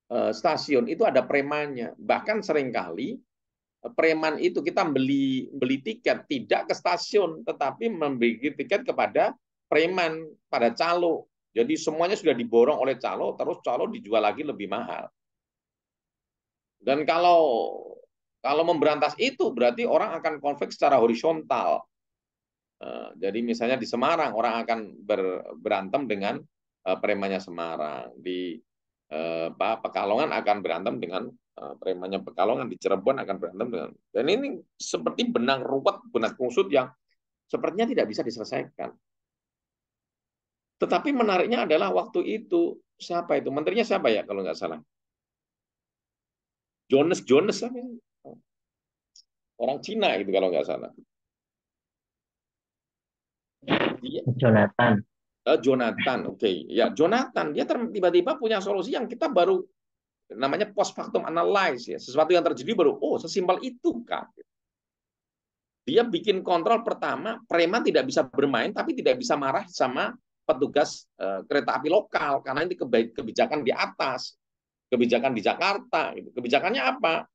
stasiun itu ada premannya. Bahkan seringkali preman itu kita beli tiket tidak ke stasiun, tetapi membeli tiket kepada preman, pada calo. Jadi semuanya sudah diborong oleh calo, terus calo dijual lagi lebih mahal. Dan kalau memberantas itu berarti orang akan konflik secara horizontal. Jadi misalnya di Semarang orang akan berantem dengan premannya Semarang, di Pekalongan akan berantem dengan premannya Pekalongan, di Cirebon akan berantem dengan. Dan ini seperti benang ruwet, benang kusut yang sepertinya tidak bisa diselesaikan. Tetapi menariknya adalah waktu itu siapa itu? Menterinya siapa ya kalau nggak salah? Jones orang Cina itu kalau nggak salah. Jonathan. Jonathan, oke. Ya, Jonathan, dia tiba-tiba punya solusi yang kita baru namanya post factum analysis ya. Sesuatu yang terjadi baru, oh sesimpel itu kan. Dia bikin kontrol pertama, preman tidak bisa bermain tapi tidak bisa marah sama petugas kereta api lokal karena ini kebijakan di atas, kebijakan di Jakarta. Gitu. Kebijakannya apa?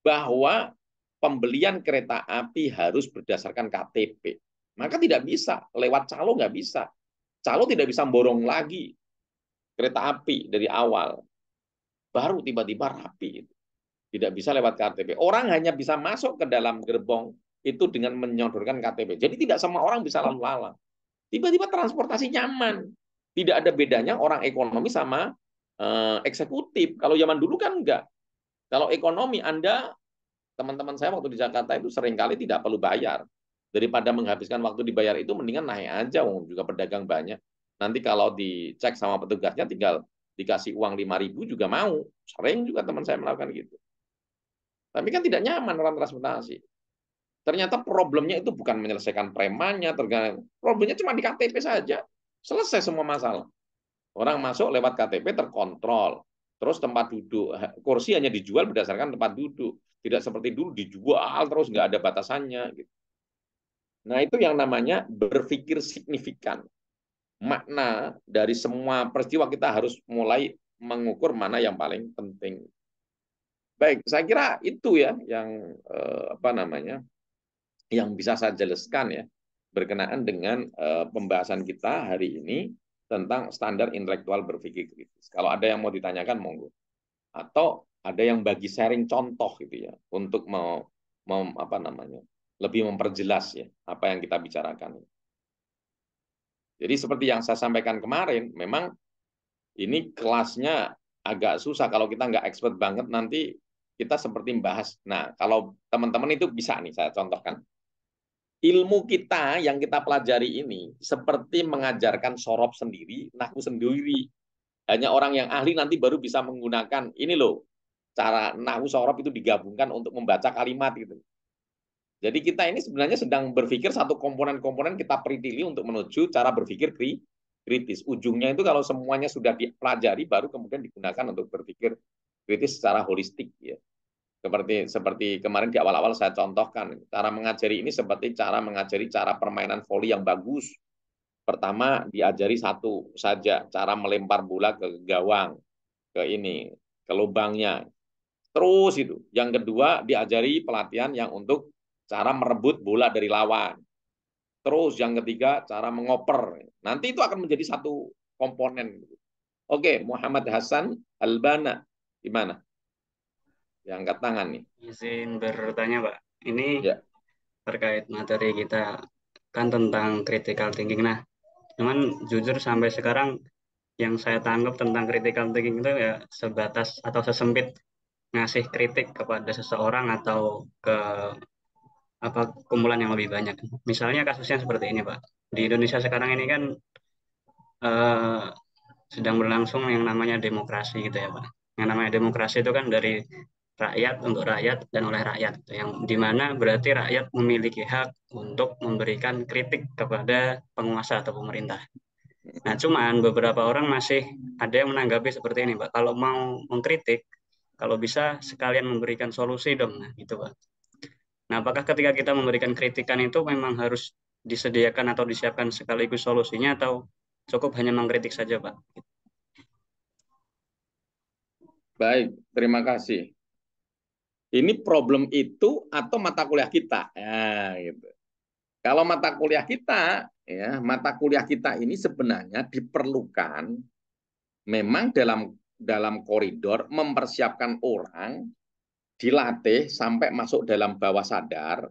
Bahwa pembelian kereta api harus berdasarkan KTP. Maka tidak bisa, lewat calo nggak bisa. Calo tidak bisa borong lagi kereta api dari awal. baru tiba-tiba rapi. Tidak bisa lewat KTP. Orang hanya bisa masuk ke dalam gerbong itu dengan menyodorkan KTP. Jadi tidak semua orang bisa lalu lalang. Tiba-tiba transportasi nyaman. Tidak ada bedanya orang ekonomi sama eksekutif. Kalau zaman dulu kan enggak. Kalau ekonomi Anda, teman-teman saya waktu di Jakarta itu seringkali tidak perlu bayar. Daripada menghabiskan waktu dibayar itu, mendingan naik aja, juga pedagang banyak. Nanti kalau dicek sama petugasnya, tinggal dikasih uang 5.000 juga mau. Sering juga teman saya melakukan gitu. Tapi kan tidak nyaman orang transportasi. Ternyata problemnya itu bukan menyelesaikan premannya, problemnya cuma di KTP saja. Selesai semua masalah. Orang masuk lewat KTP terkontrol. Terus tempat duduk, kursi hanya dijual berdasarkan tempat duduk. Tidak seperti dulu dijual terus nggak ada batasannya. Gitu. Nah itu yang namanya berpikir signifikan. Makna dari semua peristiwa kita harus mulai mengukur mana yang paling penting. Baik, saya kira itu ya yang apa namanya yang bisa saya jelaskan ya berkenaan dengan pembahasan kita hari ini tentang standar intelektual berpikir kritis. Kalau ada yang mau ditanyakan monggo. Atau ada yang bagi sharing contoh gitu ya untuk apa namanya lebih memperjelas ya apa yang kita bicarakan. Jadi seperti yang saya sampaikan kemarin, memang ini kelasnya agak susah kalau kita nggak expert banget nanti kita seperti membahas. Nah, kalau teman-teman itu bisa nih saya contohkan. Ilmu kita yang kita pelajari ini seperti mengajarkan sorop sendiri, nahwu sendiri. Hanya orang yang ahli nanti baru bisa menggunakan ini loh. Cara nahwu sorop itu digabungkan untuk membaca kalimat gitu. Jadi kita ini sebenarnya sedang berpikir satu komponen-komponen kita pritili untuk menuju cara berpikir kritis. Ujungnya itu kalau semuanya sudah dipelajari baru kemudian digunakan untuk berpikir kritis secara holistik ya. Seperti kemarin di awal-awal saya contohkan, cara mengajari ini seperti cara mengajari cara permainan voli yang bagus. Pertama diajari satu saja, cara melempar bola ke gawang, ke lubangnya. Terus itu. Yang kedua diajari pelatihan yang untuk cara merebut bola dari lawan. Terus yang ketiga cara mengoper. Nanti itu akan menjadi satu komponen. Oke, Muhammad Hasan Albana, gimana? Yang angkat tangan nih. Izin bertanya, Pak. Ini Ya. terkait materi kita kan tentang critical thinking. Nah, cuman jujur sampai sekarang yang saya tangkap tentang critical thinking itu ya sebatas atau sesempit ngasih kritik kepada seseorang atau ke apa kumpulan yang lebih banyak. Misalnya kasusnya seperti ini, Pak. Di Indonesia sekarang ini kan eh, sedang berlangsung yang namanya demokrasi gitu ya, Pak. Yang namanya demokrasi itu kan dari rakyat untuk rakyat dan oleh rakyat, yang dimana berarti rakyat memiliki hak untuk memberikan kritik kepada penguasa atau pemerintah. Nah, cuman beberapa orang masih ada yang menanggapi seperti ini, Pak. Kalau mau mengkritik, kalau bisa sekalian memberikan solusi dong, nah, gitu, Pak. Nah, apakah ketika kita memberikan kritikan itu memang harus disediakan atau disiapkan sekaligus solusinya atau cukup hanya mengkritik saja, Pak? Baik, terima kasih. Ini problem itu atau mata kuliah kita? Ya, gitu. Kalau mata kuliah kita, ya, mata kuliah kita ini sebenarnya diperlukan memang dalam koridor mempersiapkan orang dilatih sampai masuk dalam bawah sadar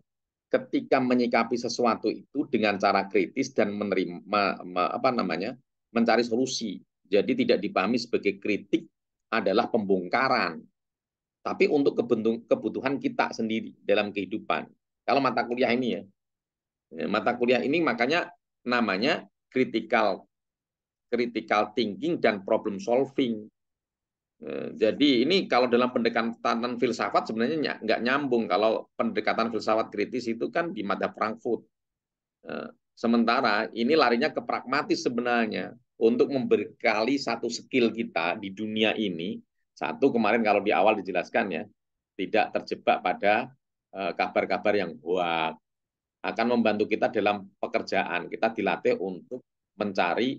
ketika menyikapi sesuatu itu dengan cara kritis dan menerima apa namanya mencari solusi. Jadi tidak dipahami sebagai kritik adalah pembongkaran, tapi untuk kebutuhan kita sendiri dalam kehidupan. Kalau mata kuliah ini ya, mata kuliah ini makanya namanya critical thinking dan problem solving. Jadi ini kalau dalam pendekatan filsafat sebenarnya nggak nyambung. Kalau pendekatan filsafat kritis itu kan di madzhab Frankfurt. Sementara ini larinya ke pragmatis sebenarnya untuk membekali satu skill kita di dunia ini. Satu kemarin kalau di awal dijelaskan ya, tidak terjebak pada kabar-kabar yang hoax. Akan membantu kita dalam pekerjaan. Kita dilatih untuk mencari,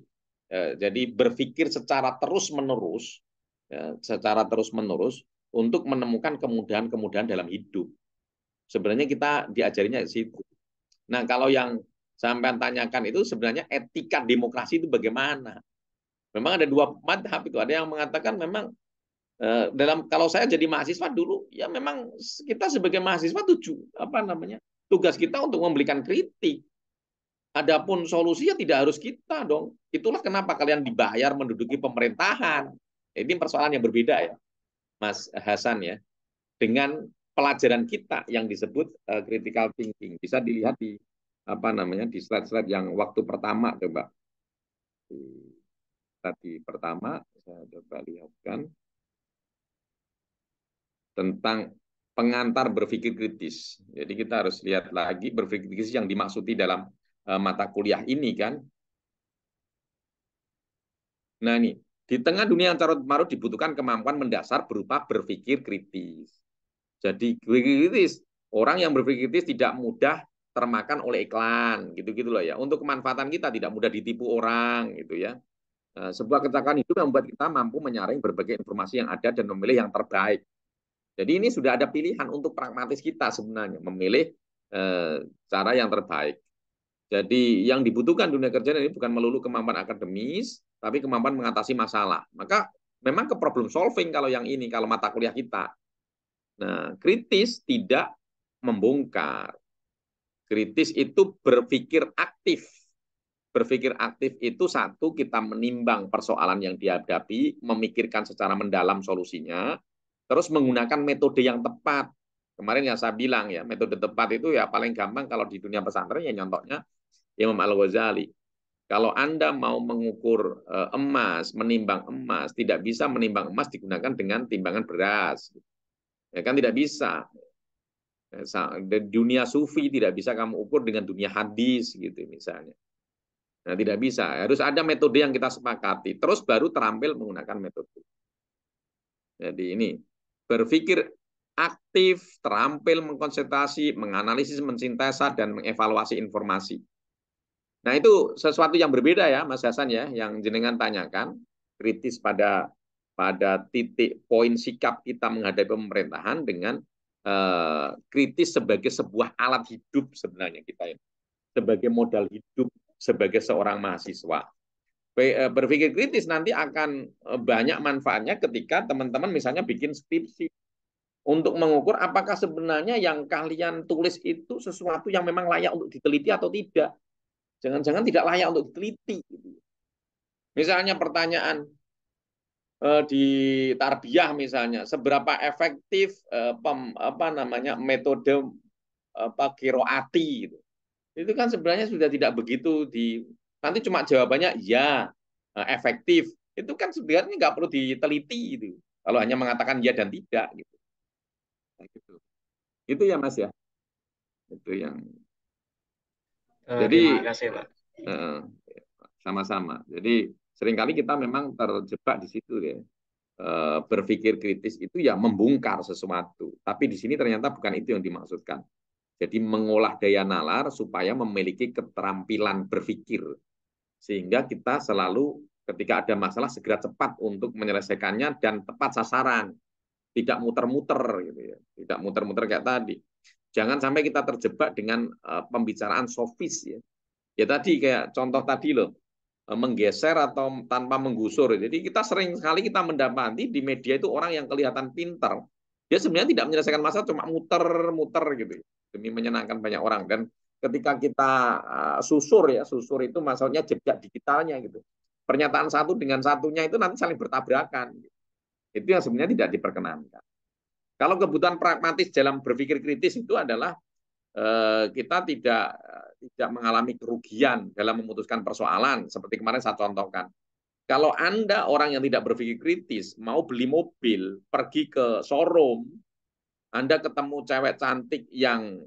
jadi berpikir secara terus-menerus, untuk menemukan kemudahan-kemudahan dalam hidup. Sebenarnya kita diajarinya di situ. Nah, kalau yang sampai tanyakan itu sebenarnya etika demokrasi itu bagaimana? Memang ada dua madhab itu. Ada yang mengatakan memang Kalau saya jadi mahasiswa dulu, ya memang kita sebagai mahasiswa tugas kita untuk memberikan kritik. Adapun solusinya tidak harus kita dong. Itulah kenapa kalian dibayar menduduki pemerintahan. Ini persoalan yang berbeda ya, Mas Hasan ya. Dengan pelajaran kita yang disebut critical thinking, bisa dilihat di di slide-slide yang waktu pertama coba. Tadi pertama saya coba lihatkan tentang pengantar berpikir kritis. Jadi kita harus lihat lagi berpikir kritis yang dimaksudi dalam mata kuliah ini kan. Nah ini, di tengah dunia yang carut marut dibutuhkan kemampuan mendasar berupa berpikir kritis. Jadi berpikir kritis, orang yang berpikir kritis tidak mudah termakan oleh iklan, gitu-gitu loh ya. Untuk kemanfaatan kita tidak mudah ditipu orang, gitu ya. Sebuah kecakapan hidup yang membuat kita mampu menyaring berbagai informasi yang ada dan memilih yang terbaik. Jadi ini sudah ada pilihan untuk pragmatis kita sebenarnya, memilih cara yang terbaik. Jadi yang dibutuhkan dunia kerja ini bukan melulu kemampuan akademis, tapi kemampuan mengatasi masalah. Maka memang ke problem solving kalau yang ini, kalau mata kuliah kita. Nah, kritis tidak membongkar. Kritis itu berpikir aktif. Berpikir aktif itu satu, kita menimbang persoalan yang dihadapi, memikirkan secara mendalam solusinya, terus menggunakan metode yang tepat. Kemarin yang saya bilang ya, metode tepat itu ya paling gampang kalau di dunia pesantren ya nyontohnya Imam Al-Ghazali. Kalau Anda mau mengukur emas, menimbang emas, tidak bisa menimbang emas digunakan dengan timbangan beras. Ya kan tidak bisa. Dunia sufi tidak bisa kamu ukur dengan dunia hadis gitu misalnya. Nah, tidak bisa. Harus ada metode yang kita sepakati. Terus baru terampil menggunakan metode. Jadi ini berpikir aktif, terampil mengkonsentrasi, menganalisis, mensintesa, dan mengevaluasi informasi. Nah, itu sesuatu yang berbeda ya, Mas Hasan ya, yang jenengan tanyakan, kritis pada titik poin sikap kita menghadapi pemerintahan dengan kritis sebagai sebuah alat hidup sebenarnya kita ini. Sebagai modal hidup sebagai seorang mahasiswa. Berpikir kritis nanti akan banyak manfaatnya ketika teman-teman misalnya bikin skripsi untuk mengukur apakah sebenarnya yang kalian tulis itu sesuatu yang memang layak untuk diteliti atau tidak. Jangan-jangan tidak layak untuk diteliti. Misalnya pertanyaan di tarbiyah misalnya, seberapa efektif metode kiroati gitu. Itu kan sebenarnya sudah tidak begitu nanti cuma jawabannya ya efektif. Itu kan sebenarnya nggak perlu diteliti itu. Kalau hanya mengatakan ya dan tidak gitu. Nah, gitu. Itu ya Mas ya. Itu yang Terima kasih, Pak. Sama-sama. Jadi seringkali kita memang terjebak di situ ya. Berpikir kritis itu ya membongkar sesuatu. Tapi di sini ternyata bukan itu yang dimaksudkan. Jadi mengolah daya nalar supaya memiliki keterampilan berpikir. Sehingga kita selalu ketika ada masalah segera cepat untuk menyelesaikannya dan tepat sasaran. Tidak muter-muter gitu ya. Tidak muter-muter kayak tadi. Jangan sampai kita terjebak dengan pembicaraan sofis ya. Ya tadi kayak contoh tadi loh, menggeser atau tanpa menggusur. Jadi kita sering sekali kita mendapati di media itu orang yang kelihatan pintar. Dia sebenarnya tidak menyelesaikan masalah, cuma muter-muter gitu demi menyenangkan banyak orang. Dan ketika kita susur itu maksudnya jejak digitalnya gitu. Pernyataan satu dengan satunya itu nanti saling bertabrakan. Itu yang sebenarnya tidak diperkenankan. Kalau kebutuhan pragmatis dalam berpikir kritis itu adalah kita tidak mengalami kerugian dalam memutuskan persoalan. Seperti kemarin saya contohkan. Kalau Anda orang yang tidak berpikir kritis, mau beli mobil, pergi ke showroom, Anda ketemu cewek cantik yang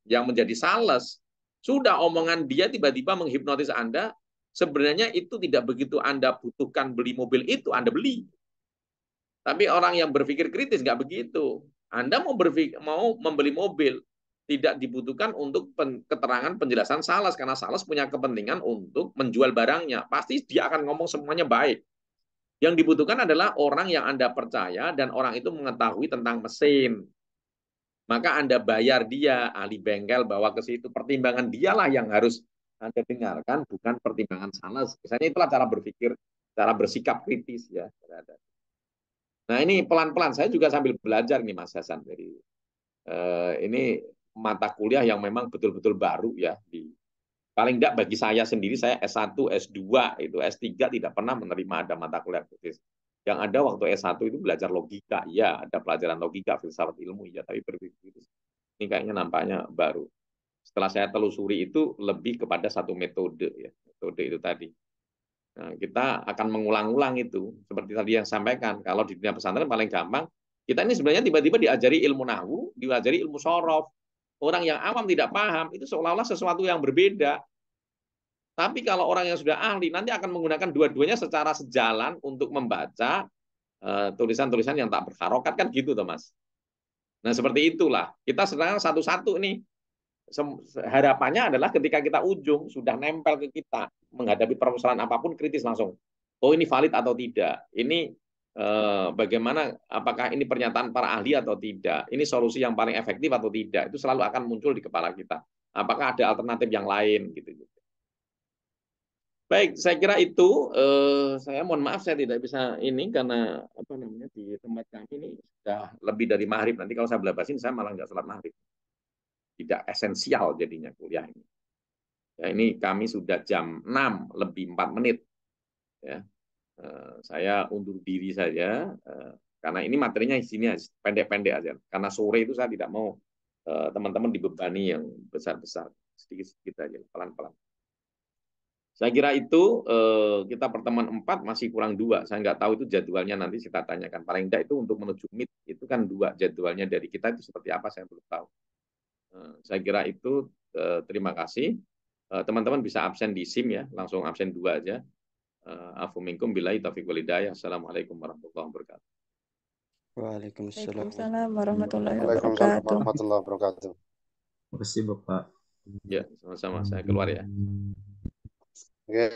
yang menjadi sales, sudah omongan dia tiba-tiba menghipnotis Anda, sebenarnya itu tidak begitu Anda butuhkan beli mobil itu, Anda beli. Tapi orang yang berpikir kritis nggak begitu. Anda mau membeli mobil, tidak dibutuhkan untuk keterangan penjelasan sales, karena sales punya kepentingan untuk menjual barangnya. Pasti dia akan ngomong semuanya baik. Yang dibutuhkan adalah orang yang Anda percaya dan orang itu mengetahui tentang mesin. Maka Anda bayar dia, ahli bengkel, bawa ke situ. Pertimbangan dialah yang harus Anda dengarkan, bukan pertimbangan sales. Misalnya itulah cara berpikir, cara bersikap kritis ya. Nah ini pelan-pelan saya juga sambil belajar nih Mas Hasan. Jadi ini mata kuliah yang memang betul-betul baru ya. Paling tidak bagi saya sendiri, saya S1, S2, itu S3 tidak pernah menerima ada mata kuliah kritis. Yang ada waktu S1 itu belajar logika, ya ada pelajaran logika, filsafat ilmu, ya tapi berpikir kritis. Ini kayaknya nampaknya baru. Setelah saya telusuri itu lebih kepada satu metode, ya metode itu tadi. Nah, kita akan mengulang-ulang itu, seperti tadi yang sampaikan. Kalau di dunia pesantren paling gampang, kita ini sebenarnya tiba-tiba diajari ilmu nahwu, diajari ilmu sorof. Orang yang awam tidak paham, itu seolah-olah sesuatu yang berbeda. Tapi kalau orang yang sudah ahli, nanti akan menggunakan dua-duanya secara sejalan untuk membaca tulisan-tulisan yang tak berharokat, kan gitu, Mas. Nah, seperti itulah. Kita sekarang satu-satu nih. Harapannya adalah ketika kita ujung, sudah nempel ke kita, menghadapi permasalahan apapun, kritis langsung. Oh, ini valid atau tidak? Ini bagaimana, apakah ini pernyataan para ahli atau tidak? Ini solusi yang paling efektif atau tidak? Itu selalu akan muncul di kepala kita. Apakah ada alternatif yang lain? Gitu. Baik, saya kira itu. Saya mohon maaf saya tidak bisa ini karena apa namanya di tempat kami ini sudah lebih dari maghrib. Nanti kalau saya belabasin saya malah nggak sholat maghrib. Tidak esensial jadinya kuliah ini. Ya, ini kami sudah jam 6 lebih 4 menit. Ya, saya undur diri saja karena ini materinya di sini pendek-pendek aja. Karena sore itu saya tidak mau teman-teman dibebani yang besar-besar. Sedikit-sedikit aja, pelan-pelan. Saya kira itu kita pertemuan 4 masih kurang 2. Saya nggak tahu itu jadwalnya nanti kita tanyakan. Paling tidak itu untuk menuju meet itu kan 2 jadwalnya dari kita itu seperti apa saya belum tahu. Saya kira itu terima kasih. Teman-teman bisa absen di SIM ya, langsung absen 2 aja. Afu minkum billahi taufiq wal hidayah. Assalamualaikum warahmatullahi wabarakatuh. Waalaikumsalam. Waalaikumsalam warahmatullahi Waalaikumsalam wabarakatuh. warahmatullahi wabarakatuh. Terima kasih Bapak. Ya, sama-sama. Saya keluar ya. Oke,